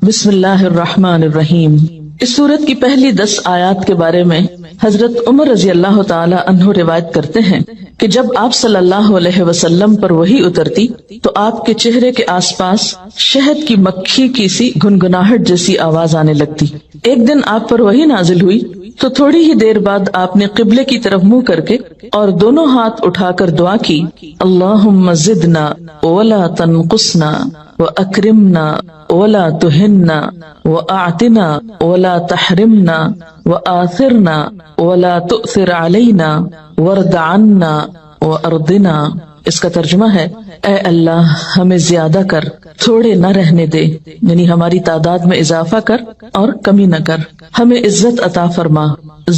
بسم اللہ الرحمن الرحیم۔ اس سورت کی پہلی 10 آیات کے بارے میں حضرت عمر رضی اللہ تعالی عنہ روایت کرتے ہیں کہ جب آپ صلی اللہ علیہ وسلم پر وحی اترتی تو آپ کے چہرے کے آس پاس شہد کی مکھی کی سی گنگناہٹ جیسی آواز آنے لگتی۔ ایک دن آپ پر وحی نازل ہوئی تو تھوڑی ہی دیر بعد آپ نے قبلے کی طرف منہ کر کے اور دونوں ہاتھ اٹھا کر دعا کی، اللہم زدنا ولا تنقصنا وَأَكْرِمْنَا وَلَا تُهِنَّا وَأَعْتِنَا وَلَا تَحْرِمْنَا وَآثِرْنَا وَلَا تُؤْثِرْ عَلَيْنَا وَارْضَ عَنَّا وَأَرْضِنَا۔ اس کا ترجمہ ہے، اے اللہ ہمیں زیادہ کر، تھوڑے نہ رہنے دے، یعنی ہماری تعداد میں اضافہ کر اور کمی نہ کر، ہمیں عزت عطا فرما،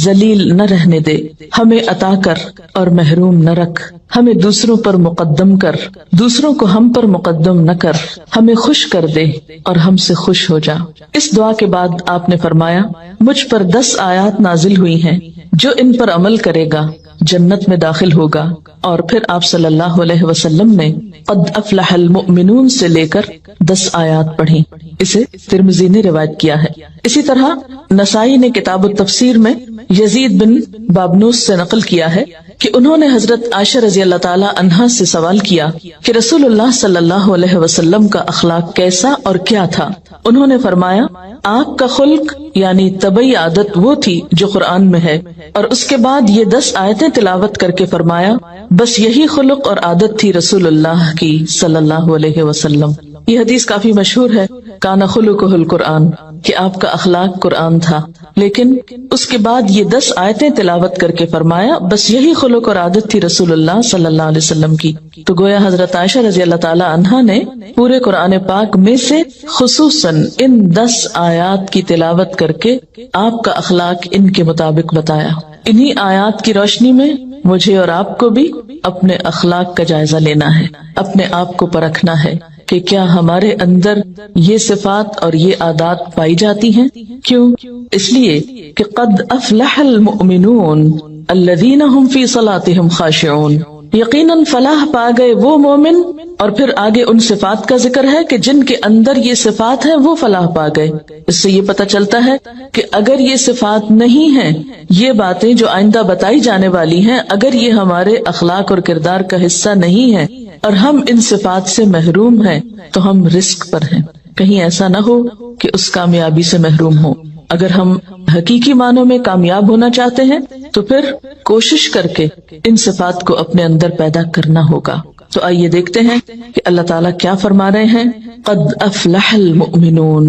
ذلیل نہ رہنے دے، ہمیں عطا کر اور محروم نہ رکھ، ہمیں دوسروں پر مقدم کر، دوسروں کو ہم پر مقدم نہ کر، ہمیں خوش کر دے اور ہم سے خوش ہو جا۔ اس دعا کے بعد آپ نے فرمایا، مجھ پر 10 آیات نازل ہوئی ہیں، جو ان پر عمل کرے گا جنت میں داخل ہوگا۔ اور پھر آپ صلی اللہ علیہ وسلم نے قد افلح المؤمنون سے لے کر 10 آیات پڑھی۔ اسے ترمذی نے روایت کیا ہے۔ اسی طرح نسائی نے کتاب التفسیر میں یزید بن بابنوس سے نقل کیا ہے کہ انہوں نے حضرت عائشہ رضی اللہ تعالی عنہا سے سوال کیا کہ رسول اللہ صلی اللہ علیہ وسلم کا اخلاق کیسا اور کیا تھا؟ انہوں نے فرمایا، آپ کا خلق یعنی طبعی عادت وہ تھی جو قرآن میں ہے، اور اس کے بعد یہ 10 آیتیں تلاوت کر کے فرمایا، بس یہی خلق اور عادت تھی رسول اللہ کی صلی اللہ علیہ وسلم۔ یہ حدیث کافی مشہور ہے، کان خلقہ القرآن، کہ آپ کا اخلاق قرآن تھا، لیکن اس کے بعد یہ 10 آیتیں تلاوت کر کے فرمایا، بس یہی خلق اور عادت تھی رسول اللہ صلی اللہ علیہ وسلم کی۔ تو گویا حضرت عائشہ رضی اللہ تعالی عنہا نے پورے قرآن پاک میں سے خصوصاً ان 10 آیات کی تلاوت کر کے آپ کا اخلاق ان کے مطابق بتایا۔ انہی آیات کی روشنی میں مجھے اور آپ کو بھی اپنے اخلاق کا جائزہ لینا ہے، اپنے آپ کو پرکھنا ہے کہ کیا ہمارے اندر یہ صفات اور یہ عادات پائی جاتی ہیں۔ کیوں؟ اس لیے کہ قد افلح المؤمنون الذین هم فی صلاتهم خاشعون، یقیناً فلاح پا گئے وہ مومن، اور پھر آگے ان صفات کا ذکر ہے کہ جن کے اندر یہ صفات ہیں وہ فلاح پا گئے۔ اس سے یہ پتہ چلتا ہے کہ اگر یہ صفات نہیں ہیں، یہ باتیں جو آئندہ بتائی جانے والی ہیں، اگر یہ ہمارے اخلاق اور کردار کا حصہ نہیں ہے اور ہم ان صفات سے محروم ہیں تو ہم رزق پر ہیں۔ کہیں ایسا نہ ہو کہ اس کامیابی سے محروم ہو۔ اگر ہم حقیقی معنوں میں کامیاب ہونا چاہتے ہیں تو پھر کوشش کر کے ان صفات کو اپنے اندر پیدا کرنا ہوگا۔ تو آئیے دیکھتے ہیں کہ اللہ تعالیٰ کیا فرما رہے ہیں۔ قد افلح المؤمنون،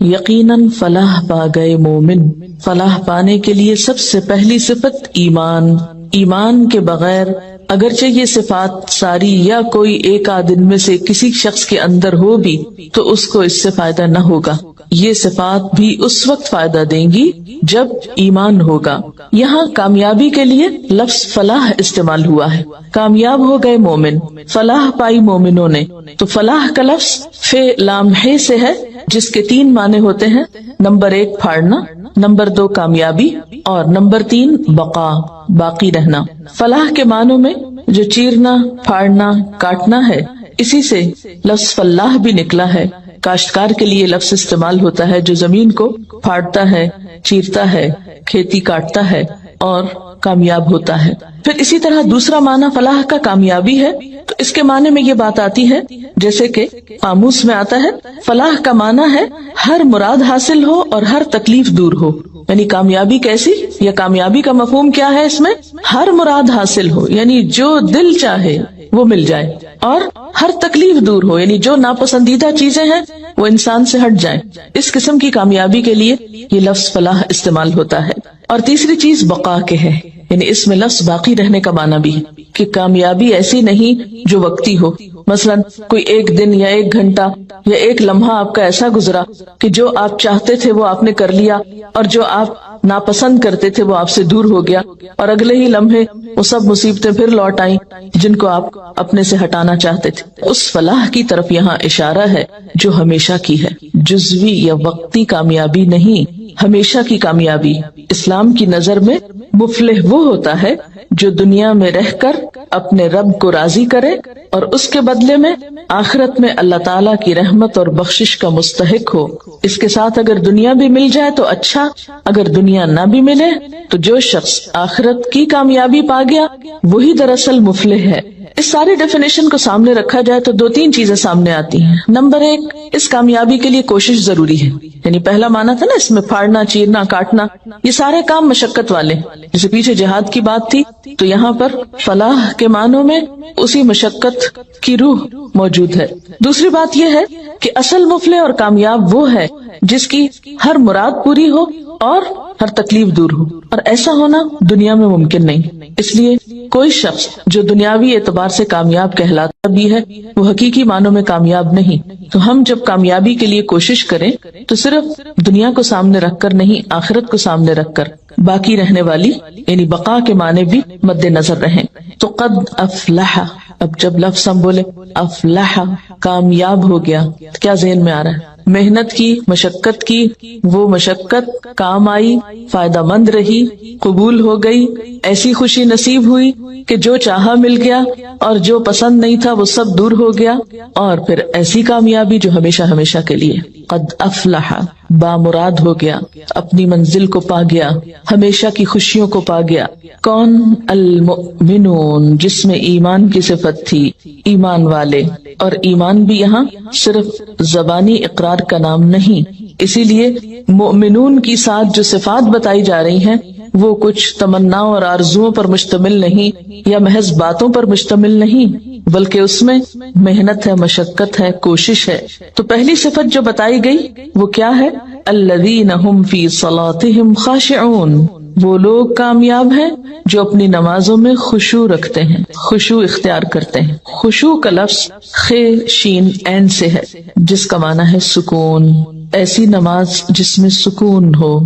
یقیناً فلاح پا گئے مومن۔ فلاح پانے کے لیے سب سے پہلی صفت ایمان۔ ایمان کے بغیر اگرچہ یہ صفات ساری یا کوئی ایک آدھ میں سے کسی شخص کے اندر ہو بھی تو اس کو اس سے فائدہ نہ ہوگا۔ یہ صفات بھی اس وقت فائدہ دیں گی جب ایمان ہوگا۔ یہاں کامیابی کے لیے لفظ فلاح استعمال ہوا ہے، کامیاب ہو گئے مومن، فلاح پائی مومنوں نے۔ تو فلاح کا لفظ فے لام ہے سے ہے، جس کے 3 معنی ہوتے ہیں، نمبر 1 پھاڑنا، نمبر 2 کامیابی، اور نمبر 3 بقا، باقی رہنا۔ فلاح کے معنوں میں جو چیرنا، پھاڑنا، کاٹنا ہے، اسی سے لفظ فلاح بھی نکلا ہے۔ کاشتکار کے لیے لفظ استعمال ہوتا ہے جو زمین کو پھاڑتا ہے، چیرتا ہے، کھیتی کاٹتا ہے اور کامیاب ہوتا ہے۔ پھر اسی طرح دوسرا معنی فلاح کا کامیابی ہے، تو اس کے معنی میں یہ بات آتی ہے جیسے کہ قاموس میں آتا ہے، فلاح کا معنی ہے ہر مراد حاصل ہو اور ہر تکلیف دور ہو۔ یعنی کامیابی کیسی، یا کامیابی کا مفہوم کیا ہے اس میں؟ ہر مراد حاصل ہو، یعنی جو دل چاہے وہ مل جائے، اور ہر تکلیف دور ہو، یعنی جو ناپسندیدہ چیزیں ہیں وہ انسان سے ہٹ جائیں۔ اس قسم کی کامیابی کے لیے یہ لفظ فلاح استعمال ہوتا ہے۔ اور تیسری چیز بقا کے ہے، یعنی اس میں لفظ باقی رہنے کا معنی بھی ہے کہ کامیابی ایسی نہیں جو وقتی ہو۔ مثلا کوئی ایک دن یا ایک گھنٹہ یا ایک لمحہ آپ کا ایسا گزرا کہ جو آپ چاہتے تھے وہ آپ نے کر لیا، اور جو آپ ناپسند کرتے تھے وہ آپ سے دور ہو گیا، اور اگلے ہی لمحے وہ سب مصیبتیں پھر لوٹ آئیں جن کو آپ اپنے سے ہٹانا چاہتے تھے۔ اس فلاح کی طرف یہاں اشارہ ہے جو ہمیشہ کی ہے، جزوی یا وقتی کامیابی نہیں، ہمیشہ کی کامیابی۔ اسلام کی نظر میں مفلح وہ ہوتا ہے جو دنیا میں رہ کر اپنے رب کو راضی کرے اور اس کے بدلے میں آخرت میں اللہ تعالیٰ کی رحمت اور بخشش کا مستحق ہو۔ اس کے ساتھ اگر دنیا بھی مل جائے تو اچھا، اگر دنیا نہ بھی ملے تو جو شخص آخرت کی کامیابی پا گیا وہی دراصل مفلح ہے۔ اس ساری ڈیفینیشن کو سامنے رکھا جائے تو دو تین چیزیں سامنے آتی ہیں۔ نمبر ایک، اس کامیابی کے لیے کوشش ضروری ہے، یعنی پہلا معنی تھا نا اس میں پھاڑنا، چیرنا، کاٹنا، یہ سارے کام مشقت والے، جیسے پیچھے جہاد کی بات تھی تو یہاں پر فلاح کے معنوں میں اسی مشقت کی روح موجود ہے۔ دوسری بات یہ ہے کہ اصل مفلح اور کامیاب وہ ہے جس کی ہر مراد پوری ہو اور ہر تکلیف دور ہو، اور ایسا ہونا دنیا میں ممکن نہیں۔ اس لیے کوئی شخص جو دنیاوی اعتبار سے کامیاب کہلاتا بھی ہے وہ حقیقی معنوں میں کامیاب نہیں۔ تو ہم جب کامیابی کے لیے کوشش کریں تو صرف دنیا کو سامنے رکھ کر نہیں، آخرت کو سامنے رکھ کر باقی رہنے والی یعنی بقا کے معنی بھی مد نظر رہیں۔ تو قد افلح، اب جب لفظ ہم بولے افلح، کامیاب ہو گیا، تو کیا ذہن میں آ رہا ہے؟ محنت کی، مشقت کی، وہ مشقت کام آئی، فائدہ مند رہی، قبول ہو گئی، ایسی خوشی نصیب ہوئی کہ جو چاہا مل گیا اور جو پسند نہیں تھا وہ سب دور ہو گیا، اور پھر ایسی کامیابی جو ہمیشہ ہمیشہ کے لیے۔ قد افلح، بامراد ہو گیا، اپنی منزل کو پا گیا، ہمیشہ کی خوشیوں کو پا گیا۔ کون؟ المؤمنون، جس میں ایمان کی صفت تھی، ایمان والے۔ اور ایمان بھی یہاں صرف زبانی اقرار کا نام نہیں، اسی لیے مؤمنون کی ساتھ جو صفات بتائی جا رہی ہیں وہ کچھ تمناؤں اور آرزوؤں پر مشتمل نہیں یا محض باتوں پر مشتمل نہیں، بلکہ اس میں محنت ہے، مشقت ہے، کوشش ہے۔ تو پہلی صفت جو بتائی گئی وہ کیا ہے؟ الذین ھم فی صلاتہم خاشعون، وہ لوگ کامیاب ہیں جو اپنی نمازوں میں خشوع رکھتے ہیں، خشوع اختیار کرتے ہیں۔ خشوع کا لفظ خ شین عین سے ہے جس کا معنی ہے سکون۔ ایسی نماز جس میں سکون ہو،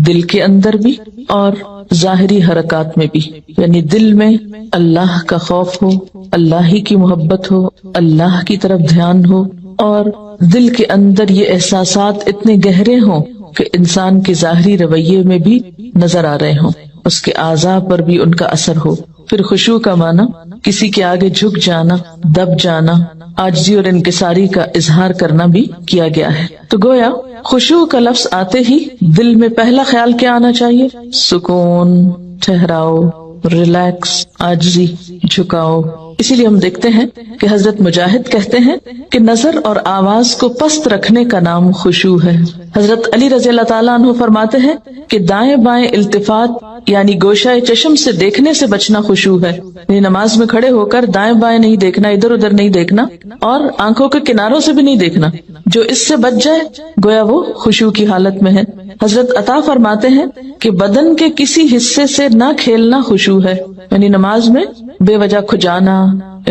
دل کے اندر بھی اور ظاہری حرکات میں بھی، یعنی دل میں اللہ کا خوف ہو، اللہ ہی کی محبت ہو، اللہ کی طرف دھیان ہو، اور دل کے اندر یہ احساسات اتنے گہرے ہوں کہ انسان کے ظاہری رویے میں بھی نظر آ رہے ہوں، اس کے اعضاء پر بھی ان کا اثر ہو۔ پھر خشوع کا معنی کسی کے آگے جھک جانا، دب جانا، عاجزی اور انکساری کا اظہار کرنا بھی کیا گیا ہے۔ تو گویا خشوع کا لفظ آتے ہی دل میں پہلا خیال کیا آنا چاہیے؟ سکون، ٹھہراؤ، ریلیکس، عاجزی، جھکاؤ۔ اسی لیے ہم دیکھتے ہیں کہ حضرت مجاہد کہتے ہیں کہ نظر اور آواز کو پست رکھنے کا نام خشوع ہے۔ حضرت علی رضی اللہ تعالیٰ عنہ فرماتے ہیں کہ دائیں بائیں التفات یعنی گوشہ چشم سے دیکھنے سے بچنا خشوع ہے، یعنی نماز میں کھڑے ہو کر دائیں بائیں نہیں دیکھنا، ادھر ادھر نہیں دیکھنا، اور آنکھوں کے کناروں سے بھی نہیں دیکھنا۔ جو اس سے بچ جائے گویا وہ خشوع کی حالت میں ہے۔ حضرت عطا فرماتے ہیں کہ بدن کے کسی حصے سے نہ کھیلنا خشوع ہے، یعنی نماز میں بے وجہ کھجانا،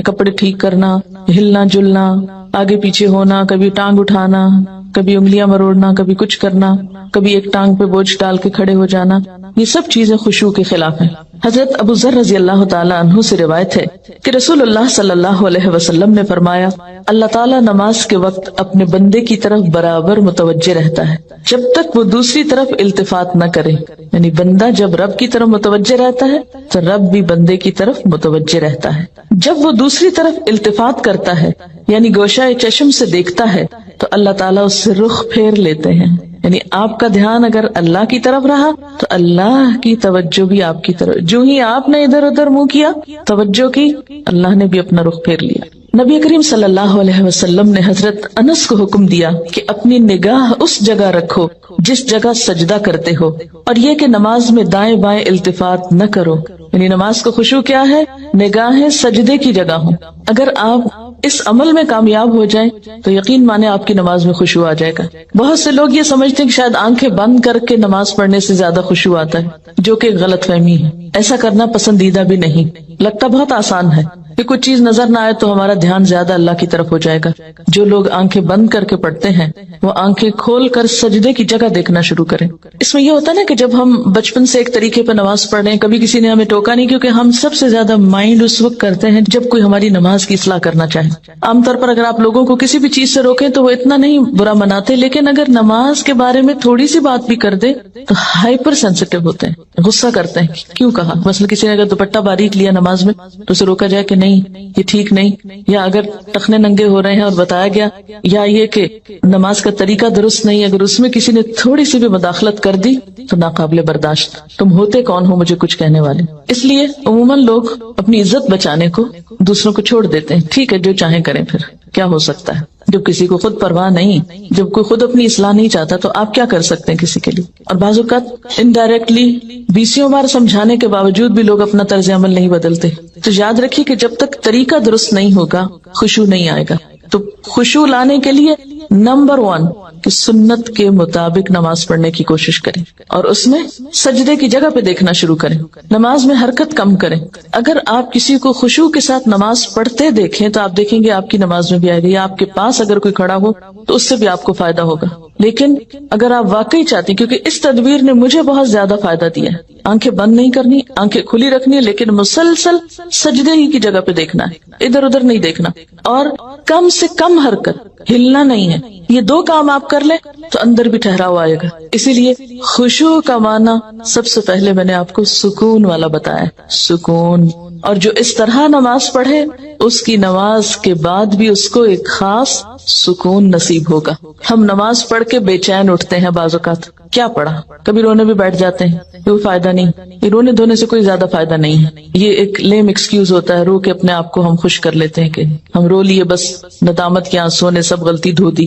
کپڑے ٹھیک کرنا، ہلنا جلنا، آگے پیچھے ہونا، کبھی ٹانگ اٹھانا، کبھی انگلیاں مروڑنا، کبھی کچھ کرنا، کبھی ایک ٹانگ پہ بوجھ ڈال کے کھڑے ہو جانا، یہ سب چیزیں خشوع کے خلاف ہیں۔ حضرت ابو ذر رضی اللہ تعالی عنہ سے روایت ہے کہ رسول اللہ صلی اللہ علیہ وسلم نے فرمایا، اللہ تعالیٰ نماز کے وقت اپنے بندے کی طرف برابر متوجہ رہتا ہے جب تک وہ دوسری طرف التفات نہ کرے، یعنی بندہ جب رب کی طرف متوجہ رہتا ہے تو رب بھی بندے کی طرف متوجہ رہتا ہے۔ جب وہ دوسری طرف التفات کرتا ہے یعنی گوشہ چشم سے دیکھتا ہے تو اللہ تعالیٰ اس سے رخ پھیر لیتے ہیں، یعنی آپ کا دھیان اگر اللہ کی طرف رہا تو اللہ کی توجہ بھی آپ کی طرف، جو ہی آپ نے ادھر ادھر منہ کیا، توجہ کی، اللہ نے بھی اپنا رخ پھیر لیا۔ نبی کریم صلی اللہ علیہ وسلم نے حضرت انس کو حکم دیا کہ اپنی نگاہ اس جگہ رکھو جس جگہ سجدہ کرتے ہو، اور یہ کہ نماز میں دائیں بائیں التفات نہ کرو، یعنی نماز کا خشوع کیا ہے؟ نگاہیں سجدے کی جگہ ہوں۔ اگر آپ اس عمل میں کامیاب ہو جائیں تو یقین مانے آپ کی نماز میں خشوع آ جائے گا۔ بہت سے لوگ یہ سمجھتے ہیں کہ شاید آنکھیں بند کر کے نماز پڑھنے سے زیادہ خشوع آتا ہے، جو کہ غلط فہمی ہے۔ ایسا کرنا پسندیدہ بھی نہیں، لگتا بہت آسان ہے، کہ کچھ چیز نظر نہ آئے تو ہمارا دھیان زیادہ اللہ کی طرف ہو جائے گا. جو لوگ آنکھیں بند کر کے پڑھتے ہیں وہ آنکھیں کھول کر سجدے کی جگہ دیکھنا شروع کریں. اس میں یہ ہوتا ہے نا کہ جب ہم بچپن سے ایک طریقے پہ نماز پڑھ رہے ہیں, کبھی کسی نے ہمیں ٹوکا نہیں, کیونکہ ہم سب سے زیادہ مائنڈ اس وقت کرتے ہیں جب کوئی ہماری نماز کی اصلاح کرنا چاہے. عام طور پر اگر آپ لوگوں کو کسی بھی چیز سے روکیں تو وہ اتنا نہیں برا مناتے, لیکن اگر نماز کے بارے میں تھوڑی سی بات بھی کر دے تو ہائپر سینسیٹیو ہوتے ہیں, غصہ کرتے ہیں. کیوں کہا؟ مثلا کسی نے اگر دوپٹہ باریک لیا نماز میں تو اسے روکا جائے کہ نہیں یہ ٹھیک نہیں, یا اگر ٹخنے ننگے ہو رہے ہیں اور بتایا گیا, یا یہ کہ نماز کا طریقہ درست نہیں, اگر اس میں کسی نے تھوڑی سی بھی مداخلت کر دی تو ناقابل برداشت. تم ہوتے کون ہو مجھے کچھ کہنے والے؟ اس لیے عموماً لوگ اپنی عزت بچانے کو دوسروں کو چھوڑ دیتے ہیں. ٹھیک ہے جو چاہیں کریں, پھر کیا ہو سکتا ہے جب کسی کو خود پرواہ نہیں, جب کوئی خود اپنی اصلاح نہیں چاہتا تو آپ کیا کر سکتے ہیں کسی کے لیے؟ اور بعض اوقات انڈائریکٹلی 20 بار سمجھانے کے باوجود بھی لوگ اپنا طرز عمل نہیں بدلتے. تو یاد رکھیے کہ جب تک طریقہ درست نہیں ہوگا خشوع نہیں آئے گا. تو خشوع لانے کے لیے نمبر 1 کہ سنت کے مطابق نماز پڑھنے کی کوشش کریں, اور اس میں سجدے کی جگہ پہ دیکھنا شروع کریں. نماز میں حرکت کم کریں. اگر آپ کسی کو خشوع کے ساتھ نماز پڑھتے دیکھیں تو آپ دیکھیں گے آپ کی نماز میں بھی آئے گی, یا آپ کے پاس اگر کوئی کھڑا ہو تو اس سے بھی آپ کو فائدہ ہوگا. لیکن اگر آپ واقعی چاہتے ہیں, کیونکہ اس تدبیر نے مجھے بہت زیادہ فائدہ دیا ہے, آنکھیں بند نہیں کرنی, آنکھیں کھلی رکھنی ہے, لیکن مسلسل سجدے ہی کی جگہ پہ دیکھنا ہے, ادھر ادھر نہیں دیکھنا, اور کم سے کم حرکت, ہلنا نہیں ہے. یہ 2 کام آپ کر لیں تو اندر بھی ٹھہراؤ آئے گا. اسی لیے خشوع کا معنی سب سے پہلے میں نے آپ کو سکون والا بتایا, سکون. اور جو اس طرح نماز پڑھے اس کی نماز کے بعد بھی اس کو ایک خاص سکون نصیب ہوگا. ہم نماز پڑھ کے بے چین اٹھتے ہیں بعض اوقات, کیا پڑھا, کبھی رونے بھی بیٹھ جاتے ہیں, کوئی فائدہ نہیں. یہ رونے دھونے سے کوئی زیادہ فائدہ نہیں ہے, یہ ایک لیم ایکسکیوز ہوتا ہے. رو کے اپنے آپ کو ہم خوش کر لیتے ہیں کہ ہم رو لیے, بس ندامت کے آنسوں نے سب غلطی دھو دی.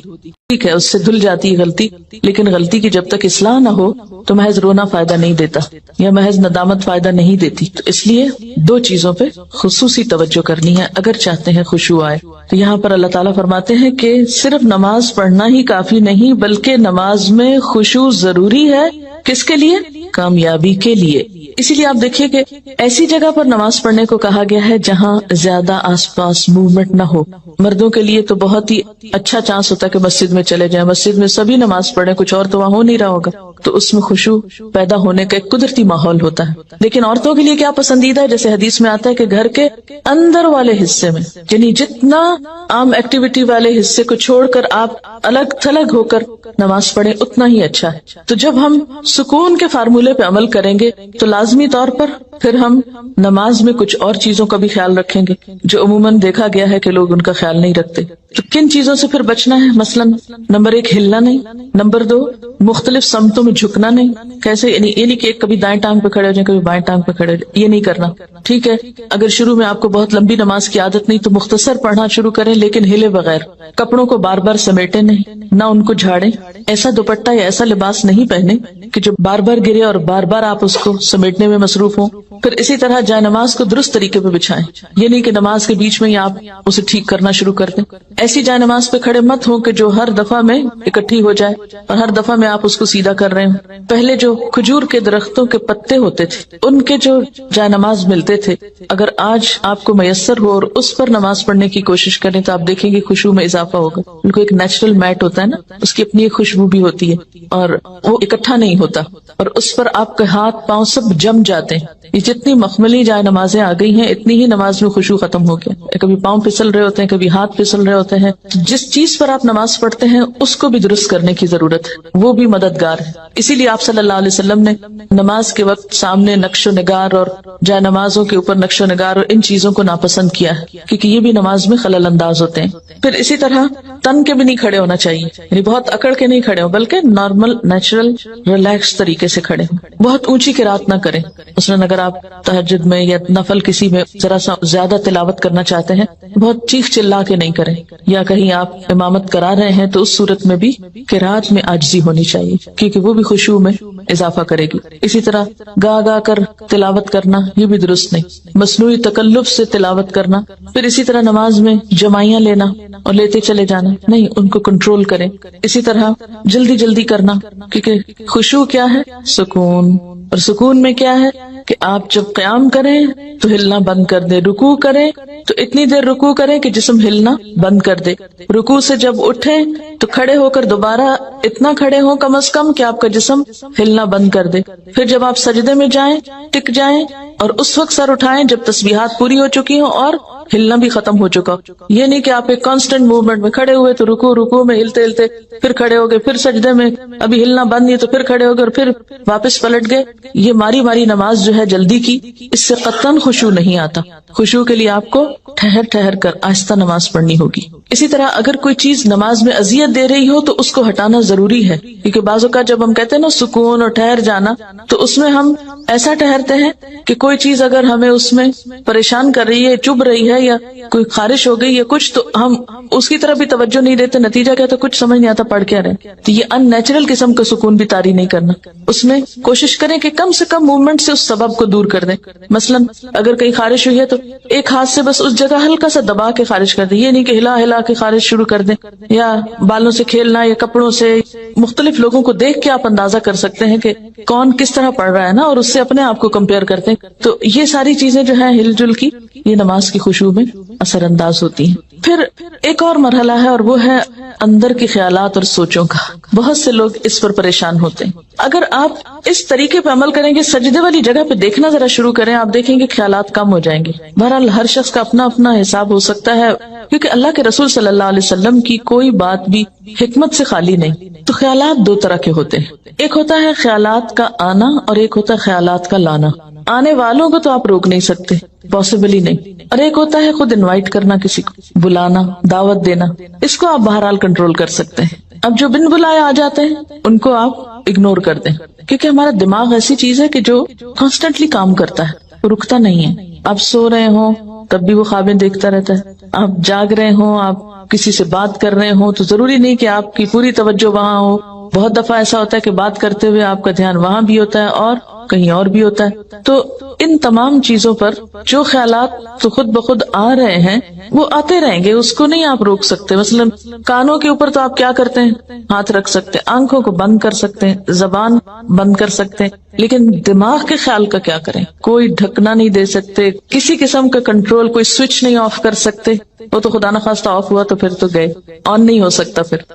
ٹھیک ہے, اس سے دھل جاتی ہے غلطی, لیکن غلطی کی جب تک اصلاح نہ ہو تو محض رونا فائدہ نہیں دیتا, یا محض ندامت فائدہ نہیں دیتی. تو اس لیے 2 چیزوں پہ خصوصی توجہ کرنی ہے اگر چاہتے ہیں خشوع آئے. تو یہاں پر اللہ تعالیٰ فرماتے ہیں کہ صرف نماز پڑھنا ہی کافی نہیں, بلکہ نماز میں خشوع ضروری ہے. کس کے لیے؟ کامیابی کے لیے. اسی لیے آپ دیکھیے کہ ایسی جگہ پر نماز پڑھنے کو کہا گیا ہے جہاں زیادہ آس پاس موومنٹ نہ ہو. مردوں کے لیے تو بہت ہی اچھا چانس ہوتا ہے کہ مسجد میں چلے جائیں, مسجد میں سبھی نماز پڑھیں, کچھ اور تو وہاں ہو نہیں رہا ہوگا, تو اس میں خشوع پیدا ہونے کا ایک قدرتی ماحول ہوتا ہے. لیکن عورتوں کے لیے کیا پسندیدہ ہے, جیسے حدیث میں آتا ہے کہ گھر کے اندر والے حصے میں, یعنی جتنا عام ایکٹیویٹی والے حصے کو چھوڑ کر آپ الگ تھلگ ہو کر نماز پڑھیں اتنا ہی اچھا ہے. تو جب ہم سکون کے فارمولے پہ عمل کریں گے تو لازمی طور پر پھر ہم نماز میں کچھ اور چیزوں کا بھی خیال رکھیں گے جو عموماً دیکھا گیا ہے کہ لوگ ان کا خیال نہیں رکھتے. تو کن چیزوں سے پھر بچنا ہے؟ مثلاً نمبر 1 ہلنا نہیں, نمبر 2 مختلف سمتوں میں جھکنا نہیں. کیسے؟ یعنی کہ کبھی دائیں ٹانگ پہ کھڑے ہو جائیں, کبھی بائیں ٹانگ پہ کھڑے ہو جائیں, یہ نہیں کرنا. ٹھیک ہے, اگر شروع میں آپ کو بہت لمبی نماز کی عادت نہیں تو مختصر پڑھنا شروع کریں, لیکن ہلے بغیر. کپڑوں کو بار بار سمیٹے نہیں, نہ ان کو جھاڑیں. ایسا دوپٹہ یا ایسا لباس نہیں پہنے کہ جو بار بار گرے اور بار بار آپ اس کو سمیٹنے میں مصروف ہوں. پھر اسی طرح جائے نماز کو درست طریقے پہ بچھائیں, یہ نہیں کہ نماز کے بیچ میں ہی آپ اسے ٹھیک کرنا شروع کر دیں. ایسی جائے نماز پہ کھڑے مت ہوں کہ جو ہر دفعہ میں اکٹھی ہو جائے اور ہر دفعہ میں آپ اس کو سیدھا کر رہے ہوں. پہلے جو کھجور کے درختوں کے پتے ہوتے تھے ان کے جو جائے نماز ملتے تھے, اگر آج آپ کو میسر ہو اور اس پر نماز پڑھنے کی کوشش کریں تو آپ دیکھیں گے خشوع میں اضافہ ہوگا. ان کو ایک نیچرل میٹ ہوتا ہے نا, اس کی اپنی ایک خوشبو بھی ہوتی ہے اور وہ اکٹھا نہیں ہوتا, اور اس پر آپ کے ہاتھ پاؤں سب جم جاتے ہیں. یہ جتنی مخملی جائے نمازیں آ گئی ہیں اتنی ہی نماز میں خشوع ختم ہو گیا. کبھی پاؤں پھسل رہے ہوتے ہیں, کبھی ہاتھ پھسل رہے ہوتے ہیں. جس چیز پر آپ نماز پڑھتے ہیں اس کو بھی درست کرنے کی ضرورت ہے, وہ بھی مددگار ہے. اسی لیے آپ صلی اللہ علیہ وسلم نے نماز کے وقت سامنے نقش و نگار اور جائے نمازوں کے اوپر نقش و نگار اور ان چیزوں کو ناپسند کیا ہے, کیونکہ یہ بھی نماز میں خلل انداز ہوتے ہیں. پھر اسی طرح تن کے بھی نہیں کھڑے ہونا چاہیے, یعنی بہت اکڑ کے نہیں کھڑے ہوں, بلکہ نارمل نیچرل ریلیکس طریقے سے کھڑے ہوں. بہت اونچی قرات نہ کریں. مثلاً اگر آپ تہجد میں یا نفل کسی میں ذرا سا زیادہ تلاوت کرنا چاہتے ہیں, بہت چیخ چلا کے نہیں کریں. یا کہیں آپ امامت کرا رہے ہیں تو اس صورت میں بھی قرات میں عاجزی ہونی چاہیے, کیونکہ وہ بھی خشوع میں اضافہ کرے گی. اسی طرح گا گا کر تلاوت کرنا یہ بھی درست نہیں, مصنوعی تکلف سے تلاوت کرنا. پھر اسی طرح نماز میں جمائیاں لینا اور لیتے چلے جانا نہیں, ان کو کنٹرول کریں. اسی طرح جلدی جلدی کرنا, کیونکہ خشوع کیا ہے؟ سکون. اور سکون میں کیا ہے کہ آپ جب قیام کریں تو ہلنا بند کر دیں، رکوع کریں تو اتنی دیر رکوع کریں کہ جسم ہلنا بند کر دے، رکوع سے جب اٹھیں تو کھڑے ہو کر دوبارہ اتنا کھڑے ہوں کم از کم کہ آپ کا جسم ہلنا بند کر دے، پھر جب آپ سجدے میں جائیں ٹک جائیں اور اس وقت سر اٹھائیں جب تسبیحات پوری ہو چکی ہوں اور ہلنا بھی ختم ہو چکا. یہ نہیں کہ آپ ایک کانسٹنٹ موومنٹ میں کھڑے ہوئے تو رکوع میں ہلتے ہلتے پھر کھڑے ہو گئے، پھر سجدے میں ابھی ہلنا بند نہیں تو پھر کھڑے ہو گئے اور پھر واپس پلٹ گئے. یہ ماری ماری نماز جو ہے جلدی کی، اس سے قطعاً خشوع نہیں آتا. خشوع کے لیے آپ کو ٹھہر ٹھہر کر آہستہ نماز پڑھنی ہوگی. اسی طرح اگر کوئی چیز نماز میں اذیت دے رہی ہو تو اس کو ہٹانا ضروری ہے، کیونکہ بعض اوقات جب ہم کہتے ہیں نا سکون اور ٹھہر جانا، تو اس میں ہم ایسا ٹھہرتے ہیں کہ کوئی چیز اگر ہمیں اس میں پریشان کر رہی ہے، چبھ رہی ہے یا کوئی خارش ہو گئی یا کچھ، تو ہم اس کی طرف بھی توجہ نہیں دیتے، نتیجہ کیا تو کچھ سمجھ نہیں آتا پڑھ کیا رہے. تو یہ ان نیچرل قسم کا سکون بھی طاری نہیں کرنا. اس میں کوشش کریں کہ کم سے کم موومنٹ سے اس سبب کو دور کر دیں. مثلا اگر کہیں خارش ہوئی ہے تو ایک ہاتھ سے بس اس جگہ ہلکا سا دبا کے خارش کر دیں، یہ نہیں کہ ہلا ہلا کے خارش شروع کر دیں، یا بالوں سے کھیلنا یا کپڑوں سے. مختلف لوگوں کو دیکھ کے آپ اندازہ کر سکتے ہیں کہ کون کس طرح پڑھ رہا ہے نا، اور اس سے اپنے آپ کو کمپیئر کرتے ہیں. تو یہ ساری چیزیں جو ہیں ہل جل کی، یہ نماز کی خشوع میں اثر انداز ہوتی ہیں. پھر ایک اور مرحلہ ہے اور وہ ہے اندر کے خیالات اور سوچوں کا. بہت سے لوگ اس پر پریشان ہوتے ہیں. اگر آپ اس طریقے پہ عمل کریں گے، سجدے والی جگہ پہ دیکھنا ذرا شروع کریں، آپ دیکھیں گے خیالات کم ہو جائیں گے. بہرحال ہر شخص کا اپنا اپنا حساب ہو سکتا ہے، کیونکہ اللہ کے رسول صلی اللہ علیہ وسلم کی کوئی بات بھی حکمت سے خالی نہیں. تو خیالات دو طرح کے ہوتے ہیں، ایک ہوتا ہے خیالات کا آنا اور ایک ہوتا ہے خیالات کا لانا. آنے والوں کو تو آپ روک نہیں سکتے، پاسبل ہی نہیں. اور ایک ہوتا ہے خود انوائٹ کرنا، کسی کو بلانا، دعوت دینا، اس کو آپ بہرحال کنٹرول کر سکتے ہیں. اب جو بن بلائے آ جاتے ہیں ان کو آپ اگنور کر دیں، کیونکہ ہمارا دماغ ایسی چیز ہے کہ جو کانسٹنٹلی کام کرتا ہے، رکتا نہیں ہے. آپ سو رہے ہوں تب بھی وہ خوابیں دیکھتا رہتا ہے، آپ جاگ رہے ہوں، آپ کسی سے بات کر رہے ہوں تو ضروری نہیں کہ آپ کی پوری توجہ وہاں ہو. بہت دفعہ ایسا ہوتا ہے کہ بات کرتے ہوئے آپ کا دھیان وہاں بھی ہوتا ہے اور کہیں اور بھی ہوتا ہے. تو ان تمام چیزوں پر جو خیالات تو خود بخود آ رہے ہیں وہ آتے رہیں گے، اس کو نہیں آپ روک سکتے. مثلا کانوں کے اوپر تو آپ کیا کرتے ہیں، ہاتھ رکھ سکتے ہیں، آنکھوں کو بند کر سکتے ہیں، زبان بند کر سکتے ہیں، لیکن دماغ کے خیال کا کیا کریں؟ کوئی ڈھکنا نہیں دے سکتے، کسی قسم کا کنٹرول، کوئی سوئچ نہیں آف کر سکتے. وہ تو خدا نخواستہ آف ہوا تو پھر تو گئے، آن نہیں ہو سکتا پھر.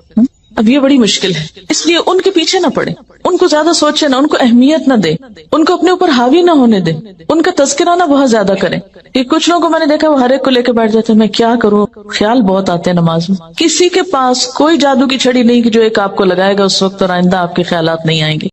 اب یہ بڑی مشکل ہے، اس لیے ان کے پیچھے نہ پڑے، ان کو زیادہ سوچے نہ، ان کو اہمیت نہ دے، ان کو اپنے اوپر حاوی نہ ہونے دے، ان کا تذکرہ نہ بہت زیادہ کریں. کہ کچھ لوگوں کو میں نے دیکھا وہ ہر ایک کو لے کے بیٹھ جاتے ہیں، میں کیا کروں، خیال بہت آتے ہیں نماز میں. کسی کے پاس کوئی جادو کی چھڑی نہیں کہ جو ایک آپ کو لگائے گا اس وقت اور آئندہ آپ کے خیالات نہیں آئیں گے.